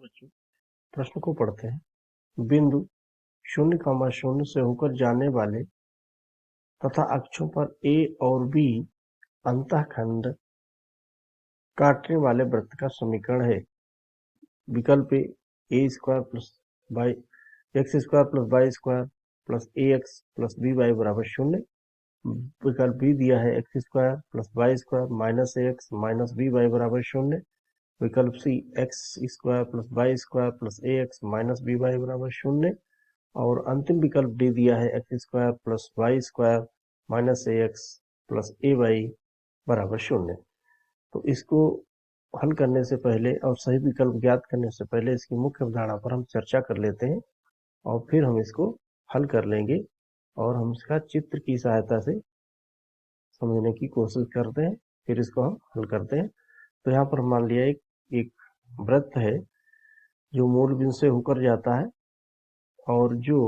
बच्चों, प्रश्न को पढ़ते हैं। बिंदु 0,0 से होकर जाने वाले तथा अक्षों पर ए और बी अंतःखंड काटने वाले वृत्त का समीकरण है। विकल्प A square plus by x square plus Y square plus a x plus b y बराबर 0। विकल्प बी दिया है x square plus Y square minus ए एक्स माइनस बी वाई बराबर 0। विकल्प C x square plus Y square plus a x minus b y बराबर 0। और अंतिम विकल्प डी दिया है x square plus Y square minus A x plus a Y बराबर 0। तो इसको हल करने से पहले और सही विकल्प ज्ञात करने से पहले इसकी मुख्य अवधारणा पर हम चर्चा कर लेते हैं और फिर हम इसको हल कर लेंगे और हम इसका चित्र की सहायता से समझने की कोशिश करते हैं, फिर इसको हम हल करते हैं। तो यहाँ पर मान लिया एक वृत्त है जो मूल बिंदु से होकर जाता है और जो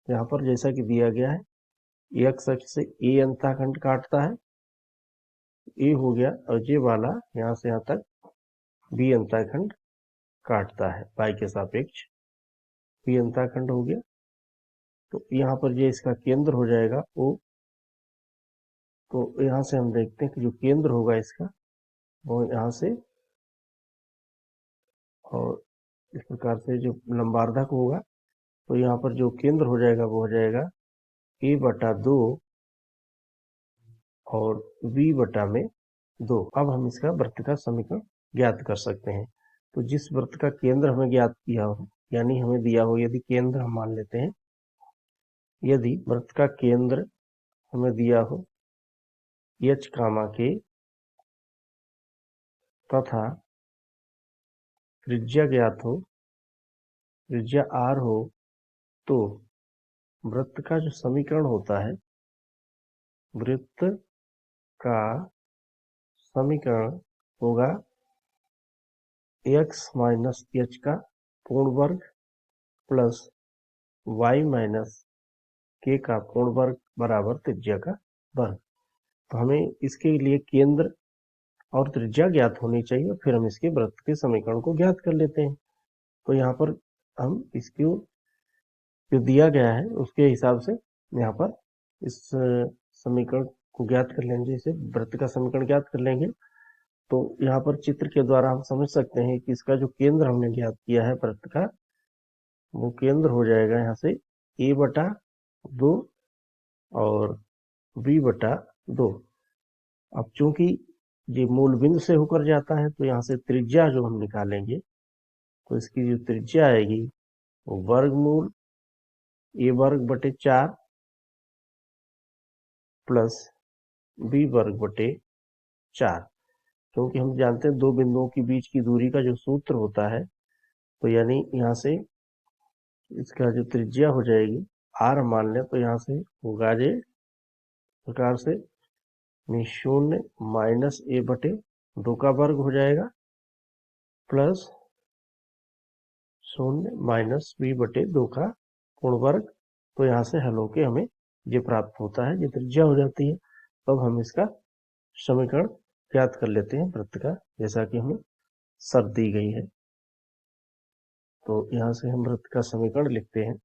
यहाँ पर जैसा कि दिया गया है एक्स अक्ष से ए अंतःखंड काटता है, ए हो गया, और ये वाला यहाँ से यहाँ तक बी अंतःखंड काटता है, वाई के सापेक्ष बी अंतःखंड हो गया। तो यहाँ पर ये इसका केंद्र हो जाएगा ओ। तो यहाँ से हम देखते हैं कि जो केंद्र होगा इसका वो यहाँ से, और इस प्रकार से जो लंबार्धक होगा तो यहाँ पर जो केंद्र हो जाएगा वो हो जाएगा a/2 और b/2। अब हम इसका वृत्त का समीकरण ज्ञात कर सकते हैं। तो जिस वृत्त का केंद्र हमें ज्ञात किया हो, यानी हमें दिया हो, यदि केंद्र हम मान लेते हैं, यदि वृत्त का केंद्र हमें दिया हो h, k तथा त्रिज्या ज्ञात हो, त्रिज्या r हो, तो वृत्त का जो समीकरण होता है, वृत्त का समीकरण होगा x माइनस h का पूर्ण वर्ग प्लस y माइनस k का पूर्ण वर्ग बराबर त्रिज्या का वर्ग। तो हमें इसके लिए केंद्र और त्रिज्या ज्ञात होनी चाहिए, फिर हम इसके वृत्त के समीकरण को ज्ञात कर लेते हैं। तो यहाँ पर हम इसको जो दिया गया है उसके हिसाब से यहाँ पर इस समीकरण को ज्ञात कर लेंगे, इसे वृत्त का समीकरण ज्ञात कर लेंगे। तो यहाँ पर चित्र के द्वारा हम समझ सकते हैं कि इसका जो केंद्र हमने ज्ञात किया है वृत्त का, वो केंद्र हो जाएगा यहाँ से a/2 और b/2। अब चूंकि ये मूल बिंदु से होकर जाता है तो यहाँ से त्रिज्या जो हम निकालेंगे, तो इसकी जो त्रिज्या आएगी वो वर्गमूल a² प्लस b², क्योंकि हम जानते हैं दो बिंदुओं के बीच की दूरी का जो सूत्र होता है, तो यानी यहाँ से इसका जो त्रिज्या हो जाएगी r मान लें, तो यहाँ से होगा जे प्रकार से 0 माइनस a/2 का वर्ग हो जाएगा प्लस 0 माइनस b/2 का पूर्ण वर्ग। तो यहाँ से हल होके हमें ये प्राप्त होता है, ये त्रिज्या हो जाती है। अब हम इसका समीकरण ज्ञात कर लेते हैं वृत्त का, जैसा कि हमें शर्त दी गई है। तो यहाँ से हम वृत्त का समीकरण लिखते हैं।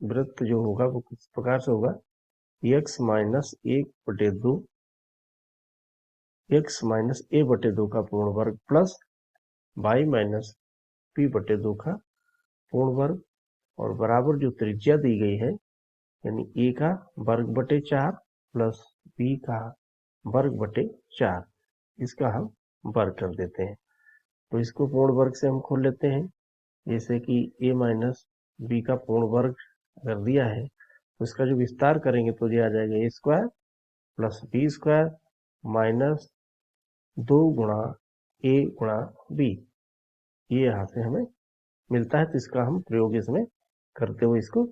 वृत्त जो होगा वो किस प्रकार से होगा, x minus 1/2 x minus a/2 का पूर्ण वर्ग प्लस y माइनस b/2 का पूर्ण वर्ग, और बराबर जो त्रिज्या दी गई है यानी a का वर्ग/4 प्लस b का वर्ग/4, इसका हम वर्ग कर देते हैं। तो इसको पूर्ण वर्ग से हम खोल लेते हैं, जैसे कि a माइनस b का पूर्ण वर्ग अगर दिया है तो इसका जो विस्तार करेंगे तो ये आ जाएगा a² प्लस b² माइनस 2 गुणा a गुणा b। ये यहाँ से हमें मिलता है, तो इसका हम प्रयोग इसमें करते हुए इसको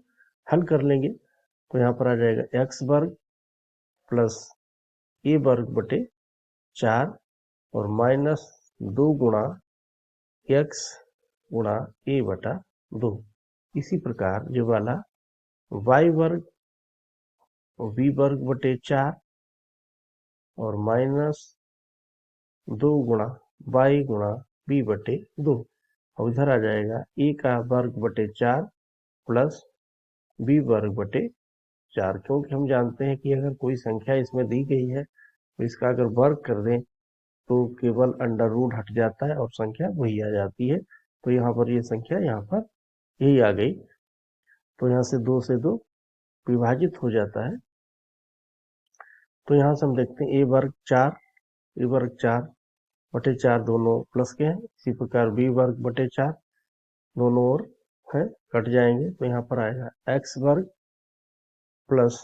हल कर लेंगे। तो यहाँ पर आ जाएगा x² प्लस a²/4 और माइनस 2 गुणा x गुणा a/2। इसी प्रकार जो वाला y² और b² और माइनस 2 गुणा y गुणा b/2, और इधर आ जाएगा a का वर्ग बटे 4 प्लस b वर्ग बटे 4, क्योंकि हम जानते हैं कि अगर कोई संख्या इसमें दी गई है तो इसका अगर वर्ग कर दें तो केवल अंडर रूट हट जाता है और संख्या वही आ जाती है। तो यहाँ पर ये संख्या यहाँ पर यही आ गई। तो यहाँ से 2 से 2 विभाजित हो जाता है। तो यहाँ से हम देखते हैं ए वर्ग 4 बटे 4 दोनों प्लस के हैं, इसी प्रकार बी वर्ग बटे 4 दोनों ओर है कट जाएंगे। तो यहाँ पर आएगा एक्स वर्ग प्लस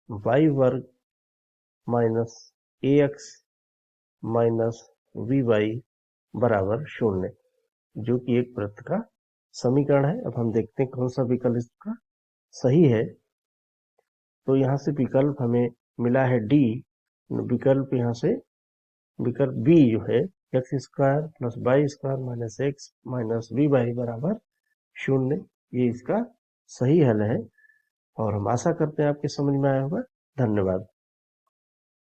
वाई वर्ग माइनस ए एक्स माइनस वी वाई बराबर 0, जो कि एक वृत्त का समीकरण है। अब हम देखते हैं कौन सा विकल्प इसका सही है। तो यहाँ से विकल्प हमें मिला है डी। विकल्प यहाँ से विकल्प बी जो है x square plus Y square minus X minus V Y बराबर 0, ये इसका सही हल है। और हम आशा करते हैं आपके समझ में आया होगा। धन्यवाद।